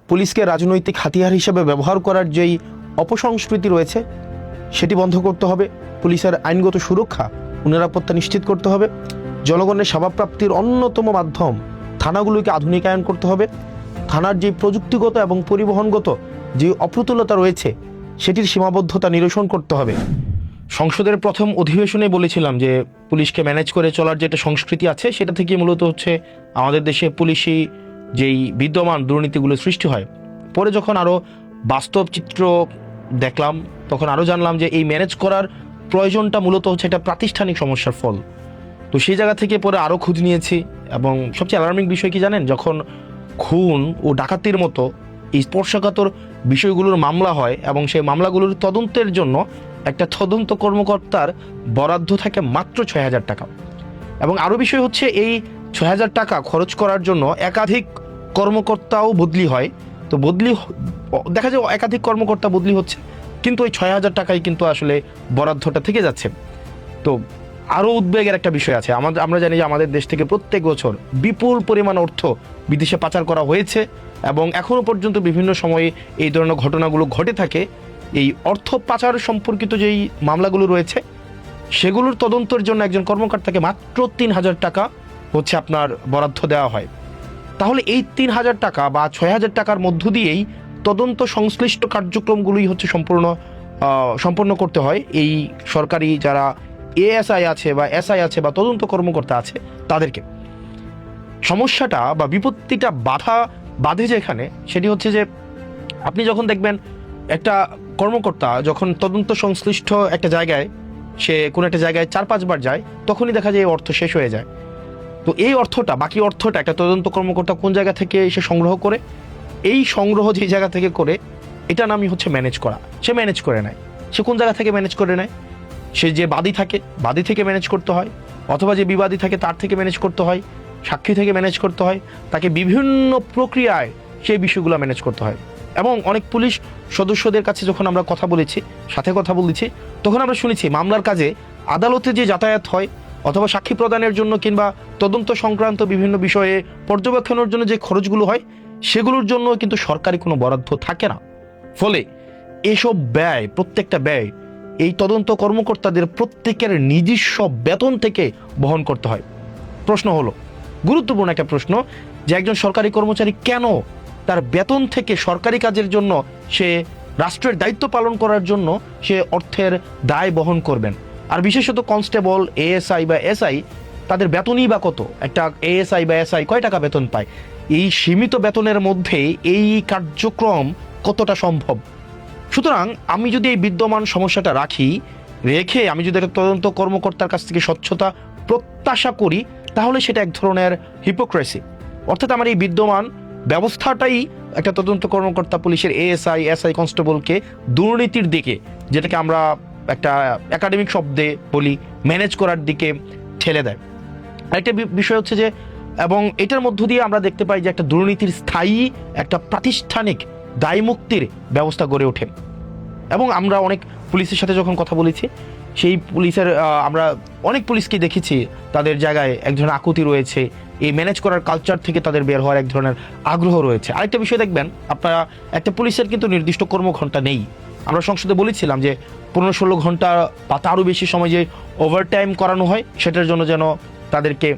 পুলিশকে রাজনৈতিক হাতিয়ার হিসেবে ব্যবহার করার যেই অপসংস্কৃতি রয়েছে সেটি বন্ধ করতে হবে। পুলিশের আইনগত সুরক্ষা ও নিরাপত্তা নিশ্চিত করতে হবে। জনগণের সেবাপ্রাপ্তির অন্যতম মাধ্যম থানাগুলোকে আধুনিকায়ন করতে হবে। থানার যে প্রযুক্তিগত এবং পরিবহনগত যে অপ্রতুলতা রয়েছে সেটির সীমাবদ্ধতা নিরসন করতে হবে। সংসদের প্রথম অধিবেশনে বলেছিলাম যে পুলিশকে ম্যানেজ করে চলার যে একটা সংস্কৃতি আছে সেটা থেকে মূলত হচ্ছে আমাদের দেশে পুলিশি যেই বিদ্যমান দুর্নীতিগুলো সৃষ্টি হয়। পরে যখন আরও বাস্তব চিত্র দেখলাম তখন আরও জানলাম যে এই ম্যানেজ করার প্রয়োজনটা মূলত হচ্ছে একটা প্রাতিষ্ঠানিক সমস্যার ফল। তো সেই জায়গা থেকে পরে আরও খোঁজ নিয়েছি এবং সবচেয়ে অ্যালার্মিং বিষয় কি জানেন, যখন খুন ও ডাকাতির মতো এই স্পর্শকাতর বিষয়গুলোর মামলা হয় এবং সেই মামলাগুলোর তদন্তের জন্য একটা তদন্ত কর্মকর্তার বরাদ্দ থাকে মাত্র ৬,০০০ টাকা। এবং আরও বিষয় হচ্ছে এই ৬,০০০ টাকা খরচ করার জন্য একাধিক কর্মকর্তাও বদলি হয়। তো দেখা যায় একাধিক কর্মকর্তা বদলি হচ্ছে, কিন্তু ওই ৬,০০০ টাকাই কিন্তু আসলে বরাদ্দটা থেকে যাচ্ছে। তো আরও উদ্বেগের একটা বিষয় আছে। আমরা জানি যে আমাদের দেশ থেকে প্রত্যেক বছর বিপুল পরিমাণ অর্থ বিদেশে পাচার করা হয়েছে এবং এখনও পর্যন্ত বিভিন্ন সময়ে এই ধরনের ঘটনাগুলো ঘটে থাকে। এই অর্থ পাচার সম্পর্কিত যেই মামলাগুলো রয়েছে সেগুলোর তদন্তের জন্য একজন কর্মকর্তাকে মাত্র ৩,০০০ টাকা হচ্ছে আপনার বরাদ্দ দেওয়া হয়। তাহলে এই ৩,০০০ টাকা বা ৬,০০০ টাকার মধ্য দিয়েই তদন্ত সংশ্লিষ্ট কার্যক্রমগুলোই হচ্ছে সম্পন্ন করতে হয় এই সরকারি যারা এএসআই আছে বা এসআই আছে বা তদন্ত কর্মকর্তা আছে তাদেরকে। সমস্যাটা বা বিপত্তিটা বাধে যেখানে সেটি হচ্ছে যে আপনি যখন দেখবেন একটা কর্মকর্তা যখন তদন্ত সংশ্লিষ্ট একটা জায়গায় সে কোনো একটা জায়গায় ৪-৫ বার যায় তখনই দেখা যায় এই অর্থ শেষ হয়ে যায়। তো এই বাকি অর্থটা একটা তদন্ত কর্মকর্তা কোন জায়গা থেকে এসে সংগ্রহ করে, এই সংগ্রহ যে জায়গা থেকে করে এটা নামই হচ্ছে ম্যানেজ করা। সে ম্যানেজ করে নেয়। সে কোন জায়গা থেকে ম্যানেজ করে নেয়? সে যে বাদী থেকে ম্যানেজ করতে হয়, অথবা যে বিবাদী থাকে তার থেকে ম্যানেজ করতে হয়, সাক্ষী থেকে ম্যানেজ করতে হয়, তাকে বিভিন্ন প্রক্রিয়ায় সেই বিষয়গুলো ম্যানেজ করতে হয়। এবং অনেক পুলিশ সদস্যদের কাছে যখন আমরা কথা বলেছি তখন আমরা শুনেছি মামলার কাজে আদালতে যে যাতায়াত হয় অথবা সাক্ষী প্রদানের জন্য কিংবা তদন্ত সংক্রান্ত বিভিন্ন বিষয়ে পর্যবেক্ষণের জন্য যে খরচগুলো হয় সেগুলোর জন্য কিন্তু সরকারি কোনো বরাদ্দ থাকে না। ফলে এসব প্রত্যেকটা ব্যয় এই তদন্ত কর্মকর্তাদের প্রত্যেকের নিজস্ব বেতন থেকে বহন করতে হয়। প্রশ্ন হলো, গুরুত্বপূর্ণ একটা প্রশ্ন, যে একজন সরকারি কর্মচারী কেন তার বেতন থেকে সরকারি কাজের জন্য সে রাষ্ট্রের দায়িত্ব পালন করার জন্য সে অর্থের দায় বহন করবেন? আর বিশেষত কনস্টেবল, এএসআই বা এসআই তাদের বেতনই বা কত? একটা এএসআই বা এসআই কয় টাকা বেতন পায়? এই সীমিত বেতনের মধ্যে এই কার্যক্রম কতটা সম্ভব? সুতরাং আমি যদি এই বিদ্যমান সমস্যাটা রেখে আমি যদি একটা তদন্ত কর্মকর্তার কাছ থেকে স্বচ্ছতা প্রত্যাশা করি তাহলে সেটা এক ধরনের হিপোক্রেসি। অর্থাৎ আমার এই বিদ্যমান ব্যবস্থাটাই একটা তদন্ত কর্মকর্তা, পুলিশের এএসআই, এসআই, কনস্টেবলকে দুর্নীতির দিকে, যেটাকে আমরা একটা একাডেমিক শব্দে বলি ম্যানেজ করার দিকে ঠেলে দেয়। আরেকটা বিষয় হচ্ছে যে, এবং এটার মধ্য দিয়ে আমরা দেখতে পাই যে একটা দুর্নীতির স্থায়ী একটা প্রাতিষ্ঠানিক দায়মুক্তির ব্যবস্থা গড়ে ওঠে। এবং আমরা অনেক পুলিশের সাথে যখন কথা বলেছি সেই পুলিশের আমরা অনেক পুলিশকে দেখেছি তাদের জায়গায় এক ধরনের আকুতি রয়েছে, এই ম্যানেজ করার কালচার থেকে তাদের বের হওয়ার এক ধরনের আগ্রহ রয়েছে। আরেকটা বিষয় দেখবেন আপনারা, একটা পুলিশের কিন্তু নির্দিষ্ট কর্মঘণ্টা নেই। আমরা সংসদে বলেছিলাম যে 15-16 ঘন্টা বা তারও বেশি সময় যে ওভারটাইম করানো হয় সেটার জন্য যেন তাদেরকে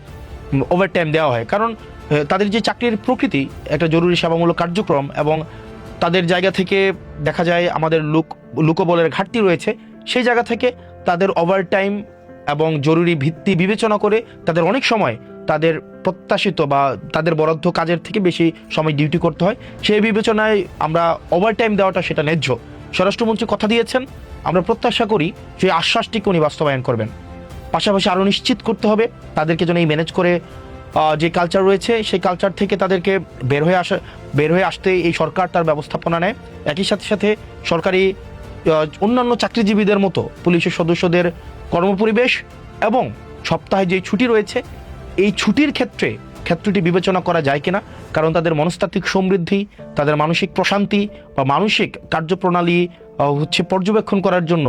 ওভারটাইম দেওয়া হয়। কারণ তাদের যে চাকরির প্রকৃতি একটা জরুরি সেবামূলক কার্যক্রম এবং তাদের জায়গা থেকে দেখা যায় আমাদের লোকবলের ঘাটতি রয়েছে, সেই জায়গা থেকে তাদের ওভারটাইম এবং জরুরি ভিত্তি বিবেচনা করে তাদের অনেক সময় তাদের প্রত্যাশিত বা তাদের বরাদ্দ কাজের থেকে বেশি সময় ডিউটি করতে হয়। সেই বিবেচনায় আমরা ওভারটাইম দেওয়াটা সেটা ন্যায্য। স্বরাষ্ট্রমন্ত্রী কথা দিয়েছেন, আমরা প্রত্যাশা করি সেই আশ্বাসটিকে উনি বাস্তবায়ন করবেন। পাশাপাশি আরও নিশ্চিত করতে হবে তাদেরকে যেন এই ম্যানেজ করে যে কালচার রয়েছে সেই কালচার থেকে তাদেরকে বের হয়ে আসতে এই সরকার তার ব্যবস্থাপনা নেয়। একই সাথে সরকারি অন্যান্য চাকরিজীবীদের মতো পুলিশের সদস্যদের কর্মপরিবেশ এবং সপ্তাহে যে ছুটি রয়েছে এই ছুটির ক্ষেত্রটি বিবেচনা করা যায় কিনা, কারণ তাদের মনস্তাত্ত্বিক সমৃদ্ধি, তাদের মানসিক প্রশান্তি বা মানসিক কার্যপ্রণালী হচ্ছে পর্যবেক্ষণ করার জন্য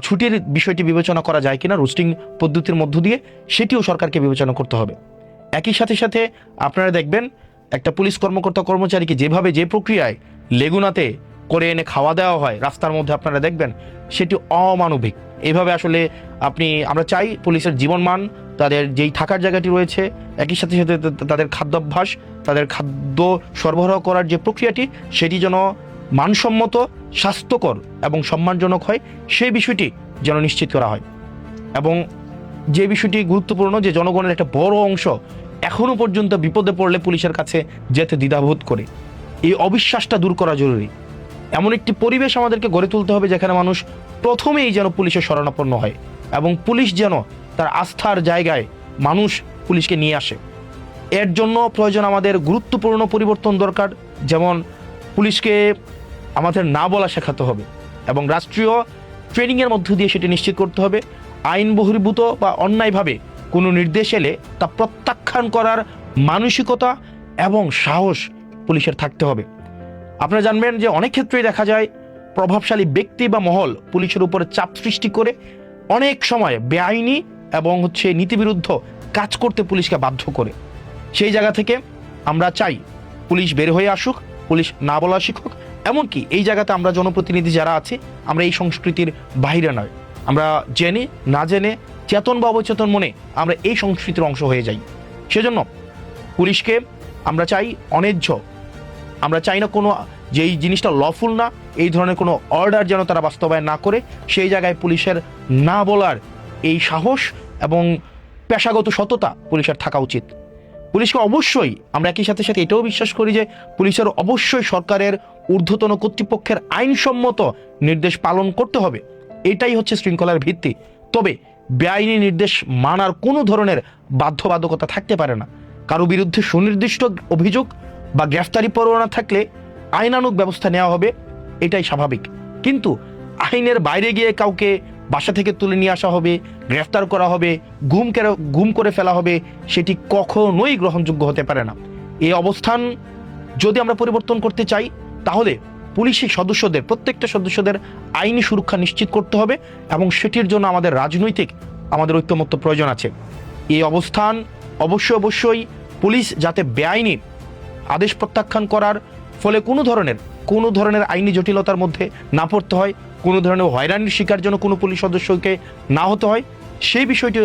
ছুটির বিষয়টি বিবেচনা করা যায় কিনা রোস্টিং পদ্ধতির মধ্য দিয়ে, সেটিও সরকারকে বিবেচনা করতে হবে। একই সাথে আপনারা দেখবেন একটা পুলিশ কর্মকর্তা কর্মচারীকে যেভাবে যে প্রক্রিয়ায় লেগুনাতে করে এনে খাওয়া দেওয়া হয় রাস্তার মধ্যে, আপনারা দেখবেন সেটি অমানবিক। এভাবে আসলে আমরা চাই পুলিশের জীবনমান, তাদের যেই থাকার জায়গাটি রয়েছে, একই সাথে সাথে তাদের খাদ্যাভ্যাস, তাদের খাদ্য সরবরাহ করার যে প্রক্রিয়াটি, সেটি যেন মানসম্মত, স্বাস্থ্যকর এবং সম্মানজনক হয়, সেই বিষয়টি যেন নিশ্চিত করা হয়। এবং যে বিষয়টি গুরুত্বপূর্ণ, যে জনগণের একটা বড় অংশ এখনো পর্যন্ত বিপদে পড়লে পুলিশের কাছে যেতে দ্বিধাবোধ করে, এই অবিশ্বাসটা দূর করা জরুরি। এমন একটি পরিবেশ আমাদেরকে গড়ে তুলতে হবে যেখানে মানুষ প্রথমেই যেন পুলিশের শরণাপন্ন হয় এবং পুলিশ যেন তার আস্থার জায়গায় মানুষ পুলিশকে নিয়ে আসে। এর জন্য প্রয়োজন আমাদের গুরুত্বপূর্ণ পরিবর্তন দরকার। যেমন পুলিশকে আমাদের না বলা শেখাতে হবে এবং রাষ্ট্রীয় ট্রেনিংয়ের মধ্য দিয়ে সেটি নিশ্চিত করতে হবে। আইন বহির্ভূত বা অন্যায়ভাবে কোনো নির্দেশ এলে তা প্রত্যাখ্যান করার মানসিকতা এবং সাহস পুলিশের থাকতে হবে। আপনারা জানবেন যে অনেক ক্ষেত্রেই দেখা যায় প্রভাবশালী ব্যক্তি বা মহল পুলিশের উপরে চাপ সৃষ্টি করে অনেক সময় বেআইনি এবং নীতিবিরুদ্ধ কাজ করতে পুলিশকে বাধ্য করে। সেই জায়গা থেকে আমরা চাই পুলিশ বের হয়ে আসুক, পুলিশ না বলা শিখুক। এমনকি এই জায়গাতে আমরা জনপ্রতিনিধি যারা আছি, আমরা এই সংস্কৃতির বাইরে নয়, আমরা জেনে না জেনে, চেতন বা অবচেতন মনে আমরা এই সংস্কৃতির অংশ হয়ে যাই। সেজন্য পুলিশকে আমরা চাই অন্যায্য, আমরা চাই না কোনো যেই জিনিসটা লফুল না, এই ধরনের কোনো অর্ডার যেন তারা বাস্তবায়ন না করে। সেই জায়গায় পুলিশের না বলার এই সাহস এবং পেশাগত সততা পুলিশের থাকা উচিত। পুলিশকে অবশ্যই আমরা একই সাথে সাথে এটাও বিশ্বাস করি যে পুলিশের অবশ্যই সরকারের ঊর্ধ্বতন কর্তৃপক্ষের আইনসম্মত নির্দেশ পালন করতে হবে। এটাই হচ্ছে শৃঙ্খলার ভিত্তি। তবে বেআইনি নির্দেশ মানার কোনো ধরনের বাধ্যবাধকতা থাকতে পারে না। কারো বিরুদ্ধে সুনির্দিষ্ট অভিযোগ বা গ্রেফতারি পরোয়ানা থাকলে আইনানুগ ব্যবস্থা নেওয়া হবে, এটাই স্বাভাবিক। কিন্তু আইনের বাইরে গিয়ে কাউকে বাসা থেকে তুলে নিয়ে আসা হবে, গ্রেফতার করা হবে, গুম করে ফেলা হবে, সেটি কখনোই গ্রহণযোগ্য হতে পারে না। এই অবস্থান যদি আমরা পরিবর্তন করতে চাই, তাহলে পুলিশের সদস্যদের, প্রত্যেকটা সদস্যদের আইনি সুরক্ষা নিশ্চিত করতে হবে এবং সেটির জন্য আমাদের ঐক্যমত্য প্রয়োজন আছে। এই অবস্থান অবশ্যই পুলিশ যাতে বেআইনি আদেশ প্রত্যাখ্যান করার ফলে কোনো ধরনের আইনি জটিলতার মধ্যে না পড়তে হয়, কোনো ধরনের হয়রানির শিকার যেন কোনো পুলিশ সদস্যকে না হতে হয়, সেই বিষয়টি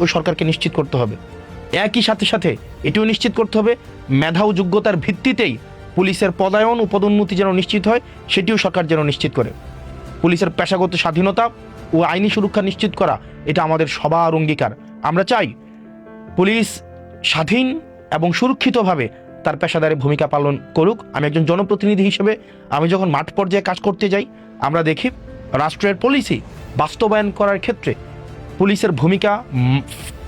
ওই সরকারকে নিশ্চিত করতে হবে। একই সাথে সাথে এটিও নিশ্চিত করতে হবে মেধা ও যোগ্যতার ভিত্তিতেই পুলিশের পদায়ন ও পদোন্নতি যেন নিশ্চিত হয়, সেটিও সরকার যেন নিশ্চিত করে। পুলিশের পেশাগত স্বাধীনতা ও আইনি সুরক্ষা নিশ্চিত করা এটা আমাদের সবার অঙ্গীকার। আমরা চাই পুলিশ স্বাধীন এবং সুরক্ষিতভাবে তার পেশাদারি ভূমিকা পালন করুক। আমি একজন জনপ্রতিনিধি হিসেবে আমি যখন মাঠ পর্যায়ে কাজ করতে যাই, আমরা দেখি রাষ্ট্রের পলিসি বাস্তবায়ন করার ক্ষেত্রে পুলিশের ভূমিকা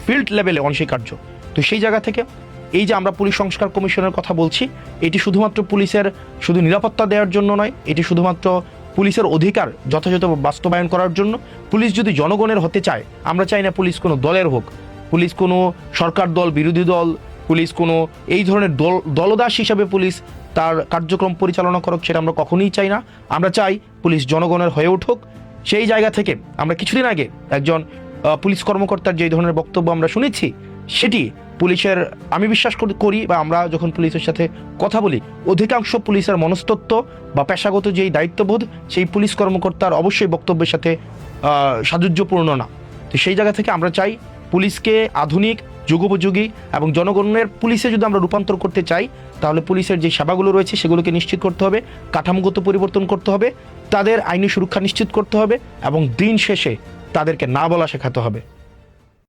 ফিল্ড লেভেলে অনস্বীকার্য। তো সেই জায়গা থেকে এই যে আমরা পুলিশ সংস্কার কমিশনের কথা বলছি, এটি শুধুমাত্র পুলিশের শুধু নিরাপত্তা দেওয়ার জন্য নয়, এটি শুধুমাত্র পুলিশের অধিকার যথাযথ বাস্তবায়ন করার জন্য। পুলিশ যদি জনগণের হতে চায়, আমরা চাই না পুলিশ কোনো দলের হোক, পুলিশ কোনো সরকার দল, বিরোধী দল, পুলিশ কোনো এই ধরনের দলদাস হিসাবে পুলিশ তার কার্যক্রম পরিচালনা করুক, সেটা আমরা কখনোই চাই না। আমরা চাই পুলিশ জনগণের হয়ে উঠুক। সেই জায়গা থেকে আমরা কিছুদিন আগে একজন পুলিশ কর্মকর্তার যে ধরনের বক্তব্য আমরা শুনেছি, সেটি পুলিশের, আমি বিশ্বাস করি বা আমরা যখন পুলিশের সাথে কথা বলি, অধিকাংশ পুলিশের মনস্তত্ত্ব বা পেশাগত যেই দায়িত্ববোধ, সেই পুলিশ কর্মকর্তার অবশ্যই বক্তব্যের সাথে সাযুজ্যপূর্ণ না। তো সেই জায়গা থেকে আমরা চাই পুলিশকে আধুনিক, যুগোপযোগী এবং জনগণের পুলিশে যদি আমরা রূপান্তর করতে চাই, তাহলে পুলিশের যে সেবাগুলো রয়েছে সেগুলোকে নিশ্চিত করতে হবে, কাঠামোগত পরিবর্তন করতে হবে, তাদের আইনি সুরক্ষা নিশ্চিত করতে হবে এবং দিন শেষে তাদেরকে না বলা শেখাতে হবে।